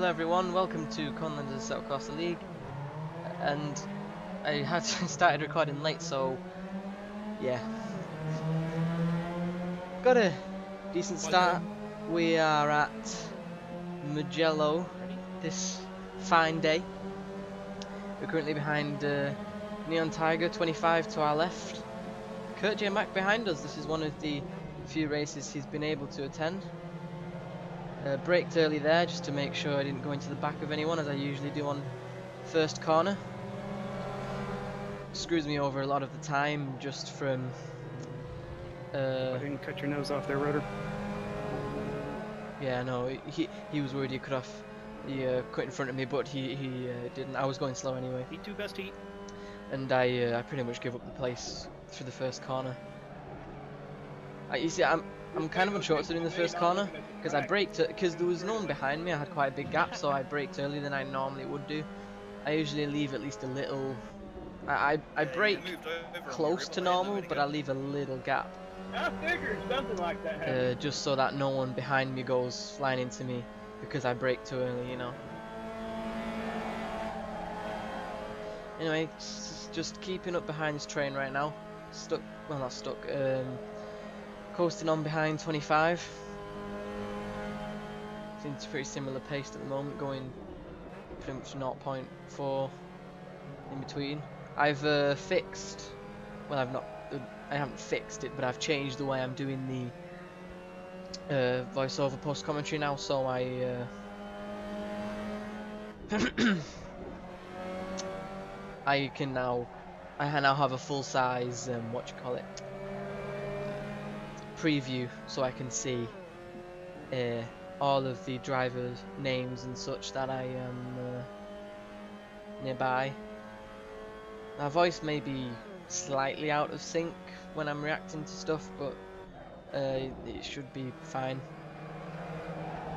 Hello everyone, welcome to Conlanders Settle Costa League, and I had started recording late, so yeah, got a decent start. We are at Mugello this fine day. We're currently behind Neon Tiger 25 to our left. Kurt J. Mack behind us. This is one of the few races he's been able to attend. Braked early there just to make sure I didn't go into the back of anyone as I usually do on first corner. Screws me over a lot of the time just from I didn't cut your nose off there, Rotor. yeah, no, he was worried he cut off the cut in front of me, but he didn't. I was going slow anyway. Heat 2 best heat. And I pretty much gave up the place through the first corner. You see, I'm kind of unsure what to do in the first corner because I braked because there was no one behind me. I had quite a big gap, so I braked earlier than I normally would do. I usually leave at least a little. I brake close to normal, but I leave a little gap. I figured something like that happened. Just so that no one behind me goes flying into me because I braked too early, you know. Anyway, just keeping up behind this train right now. Stuck, well not stuck, coasting on behind 25. Seems pretty similar paced at the moment, going pretty much 0.4 in between. I've fixed, well I haven't fixed it, but I've changed the way I'm doing the voiceover post commentary now, so I I now have a full size preview, so I can see all of the drivers' names and such that I am nearby. My voice may be slightly out of sync when I'm reacting to stuff, but it should be fine.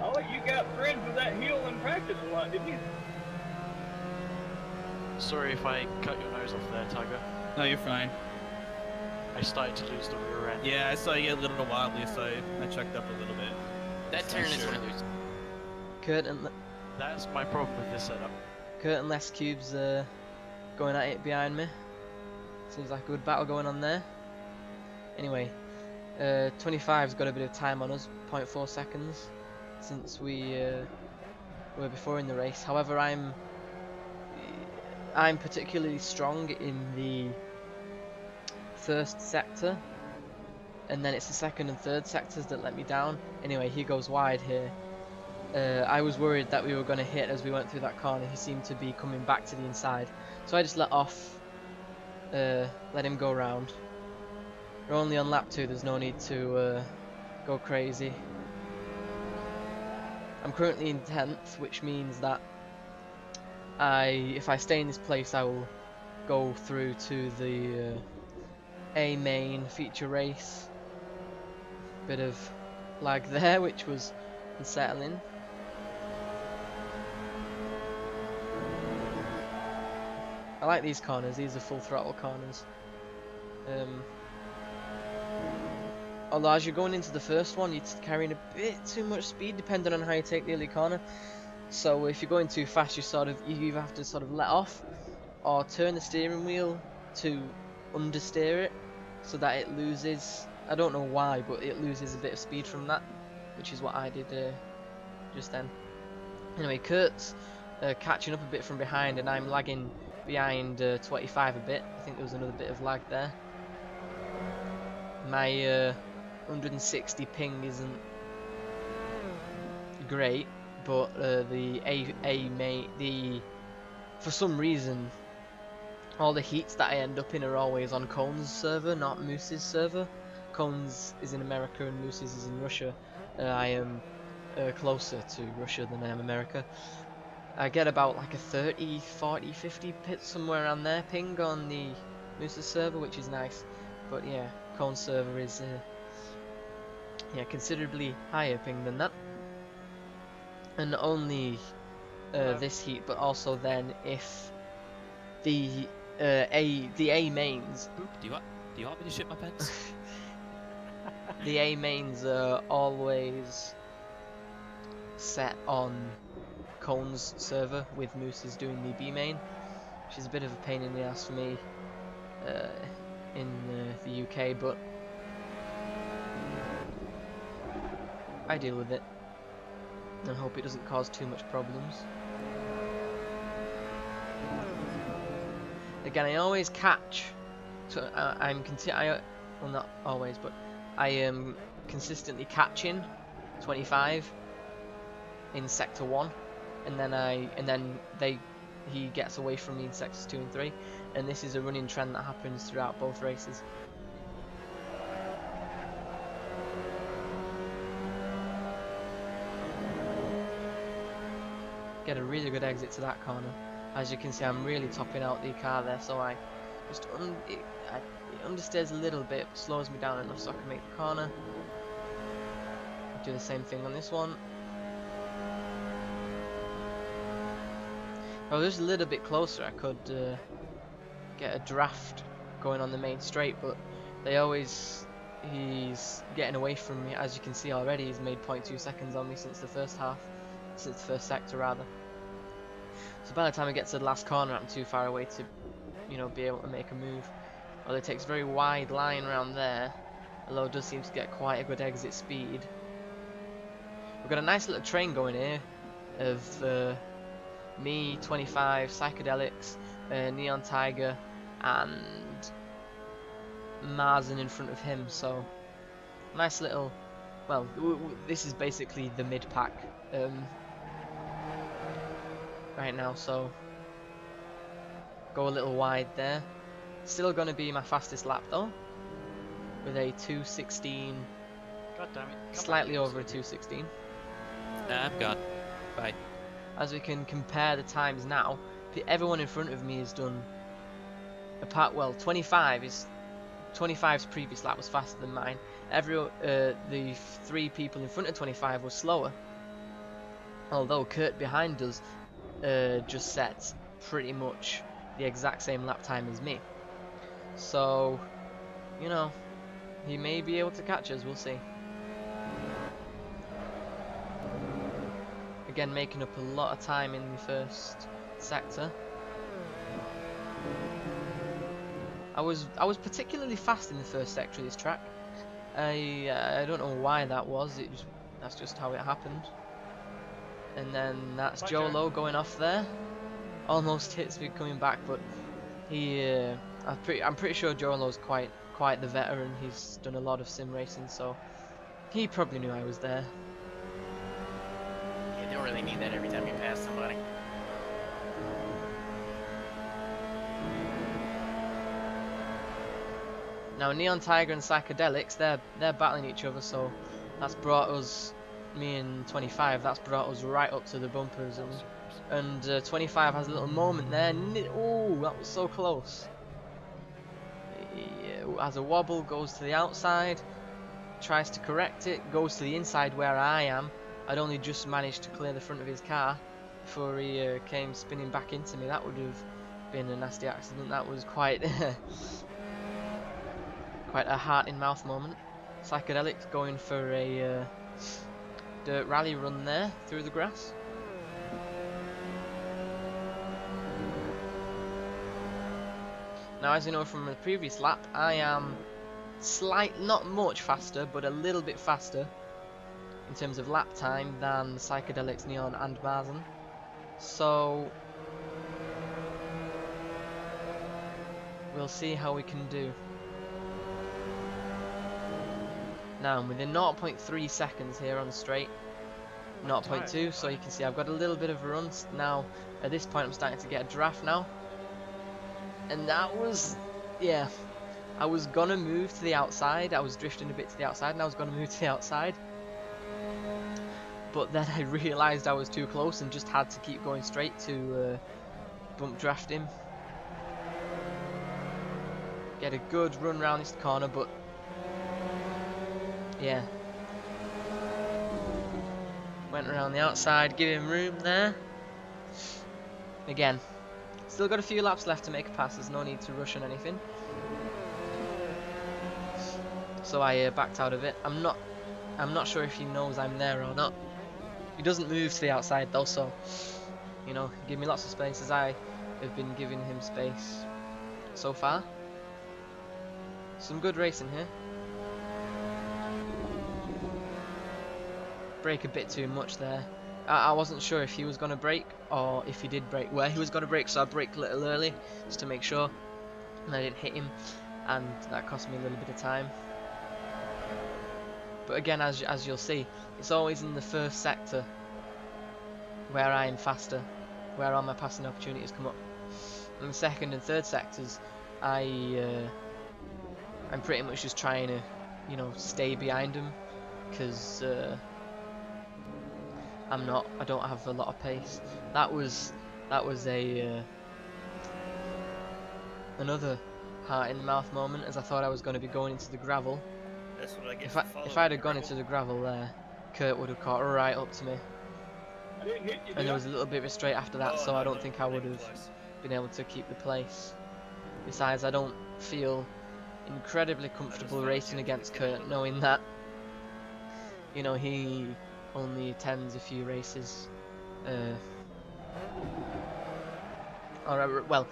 Oh, you got friends with that heel in practice a lot, didn't you? Sorry if I cut your nose off there, Tiger. No, you're fine. I started to lose the rear end. Yeah, I saw you get a little wobbly, so I checked up a little bit. That turn is one of those. Kurt and That's my problem with this setup. Les Cubes going at it behind me. Seems like a good battle going on there. Anyway, 25's got a bit of time on us, 0.4 seconds since we were before in the race. However, I'm particularly strong in the first sector, and then it's the second and third sectors that let me down. Anyway, he goes wide here. I was worried that we were going to hit as we went through that corner. He seemed to be coming back to the inside, so I just let off, let him go round. We're only on lap 2, there's no need to go crazy. I'm currently in 10th, which means that if I stay in this place, I will go through to the A main feature race. Bit of lag there, which was unsettling. I like these corners, these are full throttle corners. Although as you're going into the first one, you're carrying a bit too much speed depending on how you take the early corner. So if you're going too fast, you either have to sort of let off or turn the steering wheel to understeer it so that it loses, I don't know why, but it loses a bit of speed from that, which is what I did just then. Anyway, Kurt's catching up a bit from behind, and I'm lagging behind 25 a bit. I think there was another bit of lag there. My 160 ping isn't great, but for some reason all the heats that I end up in are always on Cone's server, not Moose's server. Cone's is in America and Moose's is in Russia. I am closer to Russia than I am America. I get about like a 30, 40, 50 pit somewhere around there ping on the Moose's server, which is nice. But yeah, Cone's server is considerably higher ping than that. And not only this heat, but also then if the A mains. Do you want me to shit my pants? The A mains are always set on Cone's server with Moose doing the B main, which is a bit of a pain in the ass for me in the UK, but I deal with it and hope it doesn't cause too much problems. Again, I always catch, so well, not always, but I am consistently catching 25 in sector 1, and then he gets away from me in sectors 2 and 3, and this is a running trend that happens throughout both races. Get a really good exit to that corner. As you can see, I'm really topping out the car there, so I just it understeers a little bit, slows me down enough so I can make the corner. Do the same thing on this one. If I was just a little bit closer, I could get a draft going on the main straight, but he's getting away from me. As you can see already, he's made 0.2 seconds on me since the first sector rather. So by the time I get to the last corner, I'm too far away to, be able to make a move. Although it takes a very wide line around there, although it does seem to get quite a good exit speed. We've got a nice little train going here of me, 25, Psychedelics, Neon Tiger, and Marzen in front of him. So nice little, well, this is basically the mid pack right now, so go a little wide there. Still going to be my fastest lap though, with a 2:16. God damn it. Slightly over a 2:16. Nah, I'm gone. Bye. As we can compare the times now, everyone in front of me has done, 25's previous lap was faster than mine. The 3 people in front of 25 were slower. Although Kurt behind us just set pretty much the exact same lap time as me. So, he may be able to catch us, we'll see. Again, making up a lot of time in the first sector. I was particularly fast in the first sector of this track. I don't know why that was. That's just how it happened. And then that's Joe Low going off there. Almost hits me coming back, but I'm pretty sure Joe Low's quite the veteran. He's done a lot of sim racing, so he probably knew I was there. You don't really need that every time you pass somebody. Now Neon Tiger and Psychedelics, they're battling each other, so that's brought us, me and 25, that's brought us right up to the bumpers, and 25 has a little moment there. Oh, that was so close. He has a wobble, goes to the outside, tries to correct it, goes to the inside where I am. I'd only just managed to clear the front of his car before he came spinning back into me. That would have been a nasty accident. That was quite quite a heart-in-mouth moment. Psychedelics going for a dirt rally run there through the grass. Now, as you know from the previous lap, I am not much faster, but a little bit faster in terms of lap time than Psychedelics, Neon and Marzen. So we'll see how we can do. Now I'm within 0.3 seconds here on the straight, 0.2, so you can see I've got a little bit of a run. Now at this point I'm starting to get a draft now. And that was, yeah, I was gonna move to the outside. I was drifting a bit to the outside and I was gonna move to the outside. But then I realised I was too close and just had to keep going straight to bump draft him. Get a good run around this corner, but yeah. Went around the outside, give him room there. Again. Still got a few laps left to make a pass, there's no need to rush on anything. So I backed out of it. I'm not sure if he knows I'm there or not. He doesn't move to the outside though, so you know, give me lots of space as I have been giving him space so far. Some good racing here. Brake a bit too much there. I wasn't sure if he was going to brake or if he did brake where he was going to brake, so I braked a little early just to make sure, and I didn't hit him, and that cost me a little bit of time. But again, as you'll see, it's always in the first sector where I am faster, where all my passing opportunities come up. In the second and third sectors, I'm pretty much just trying to, you know, stay behind him, because I don't have a lot of pace. That was a another heart in the mouth moment, as I thought I was going to be going into the gravel. That's what I get If I'd have gone into the gravel there, Kurt would have caught right up to me. I didn't hit you, And there was a little bit of a straight after that, so I don't think I would have Close. been able to keep the place. Besides, I don't feel incredibly comfortable racing against Kurt, knowing that, you know, he only attends a few races. Well,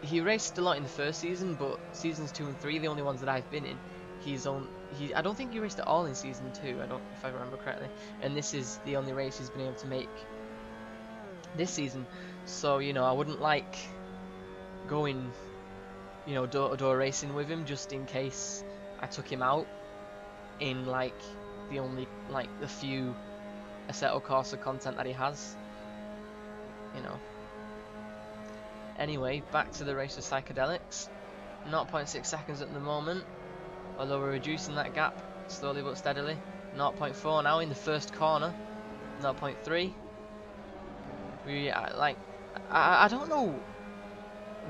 he raced a lot in the first season, but seasons 2 and 3, the only ones that I've been in, I don't think he raced at all in season 2. If I remember correctly. And this is the only race he's been able to make this season. So, you know, I wouldn't like going, you know, door-to-door racing with him just in case I took him out in like the few Assetto Corsa content that he has, you know. Anyway, back to the race of Psychedelics. 0.6 seconds at the moment, although we're reducing that gap slowly but steadily. 0.4 now in the first corner. 0.3. I don't know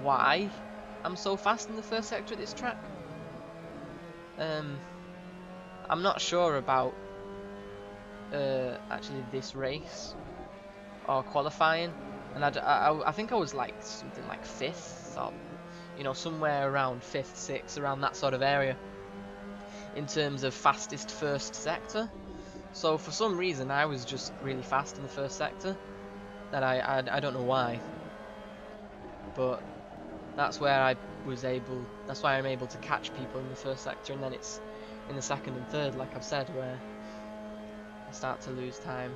why I'm so fast in the first sector of this track. I'm not sure about actually this race or qualifying, and I think I was like something like 5th, or you know, somewhere around 5th, 6th, around that sort of area in terms of fastest first sector. So for some reason I was just really fast in the first sector. That I don't know why, but that's where that's why I'm able to catch people in the first sector, and then it's in the second and third, like I've said, where I start to lose time.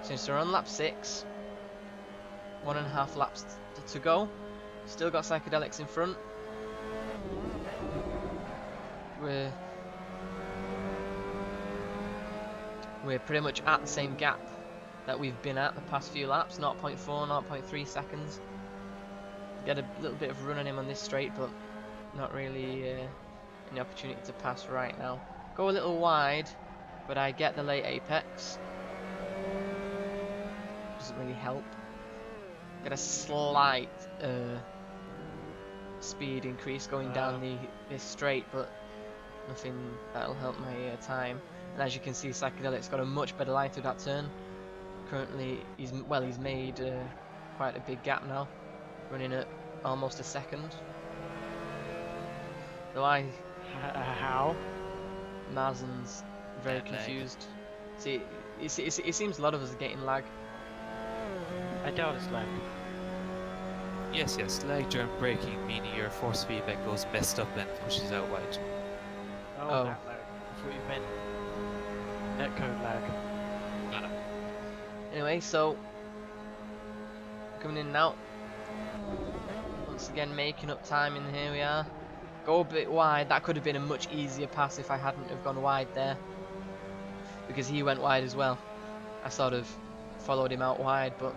Since we're on lap 6, 1.5 laps to go, still got Psychedelics in front. We're pretty much at the same gap that we've been at the past few laps, 0.4, 0.3 seconds. Get a little bit of run on him on this straight, but not really any opportunity to pass right now. Go a little wide, but I get the late apex. Doesn't really help. Get a slight speed increase going down this straight, but nothing that'll help my time. And as you can see, Psychedelic's got a much better line through that turn. Currently, he's made quite a big gap now, running at almost a second. Though How? Marzen's very That lag. confused. See, it seems a lot of us are getting lag. I doubt it's lag. Yes, lag during braking, meaning your force feedback goes messed up and pushes out wide. Oh. That lag. I thought you meant netcode lag. Anyway, so coming in and out. Once again, making up time in here we are. Go a bit wide. That could have been a much easier pass if I hadn't have gone wide there, because he went wide as well. I sort of followed him out wide, but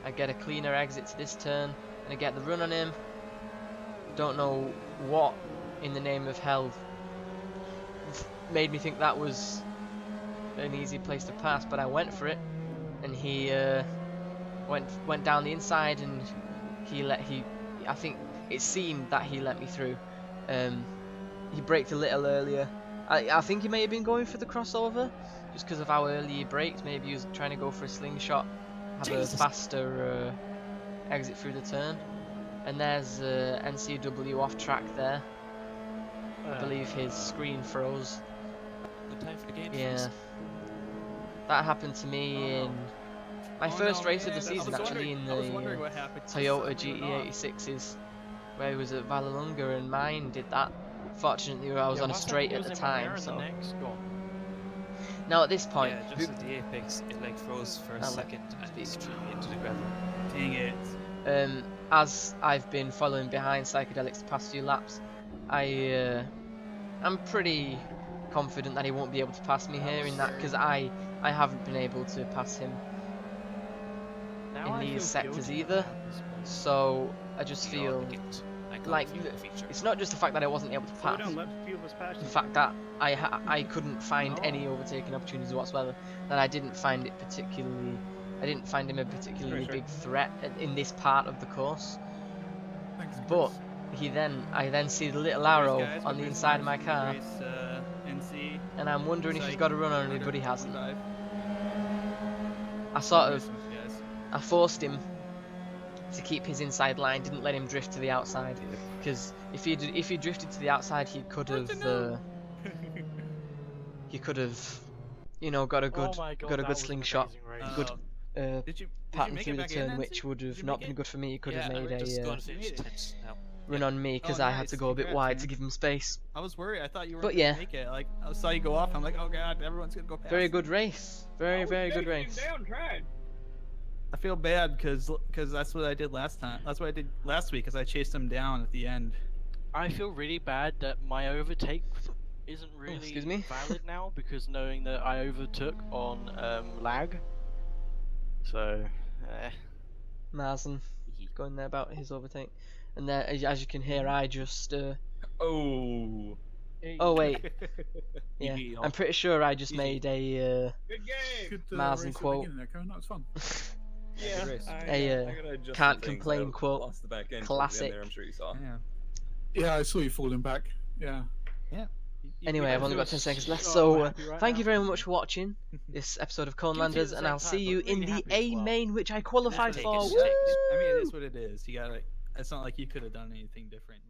I get a cleaner exit to this turn and I get the run on him. Don't know what in the name of hell made me think that was an easy place to pass, but I went for it, and he went down the inside, and I think it seemed that he let me through. He braked a little earlier. I think he may have been going for the crossover just because of how early he braked. Maybe he was trying to go for a slingshot, have a faster exit through the turn. And there's NCW off track there. I believe his screen froze. Good time for the game. Yeah. That happened to me in my first race of the season, actually, in the Toyota GE86s, where he was at Vallelunga, and mine did that. Fortunately, I was on a straight at the time, so. Now at this point, Yeah, just at the apex, it like froze for a second and straight into the gravel. Dang it. as I've been following behind Psychedelics the past few laps, I'm pretty confident that he won't be able to pass me here in that, because I haven't been able to pass him in these sectors either. So I just feel like it's not just the fact that I wasn't able to pass, the fact that I couldn't find any overtaking opportunities whatsoever, that I didn't find him a particularly big threat in this part of the course. But I then see the little arrow on the inside of my car, and I'm wondering if he's got a run on it, but he hasn't. I forced him to keep his inside line, didn't let him drift to the outside, because if he drifted to the outside, he could have you know, got a good slingshot, good pattern through the turn, which would have not been good for me. He could have made a run on me, because I had to go a bit wide to give him space. I was worried. I thought you were But gonna yeah, make it. Like, I saw you go off. I'm like, oh god, everyone's gonna go past. very good race. Very good race. I feel bad because that's what I did last time. That's what I did last week, because I chased him down at the end. I feel really bad that my overtake isn't really valid now, because knowing that I overtook on lag. So, Marzen going there about his overtake, and there, as you can hear, I just oh wait, yeah, I'm pretty sure I just made a Marzen quote. That was fun. Can't complain quote. Classic. I'm sure you saw. Yeah, I saw you falling back. Yeah. Anyway, I've only got 10 seconds left, so thank you very much for watching this episode of Conelanders, and I'll see you in the A main, which I qualified for. I mean, it is what it is. You gotta. It's not like you could have done anything different.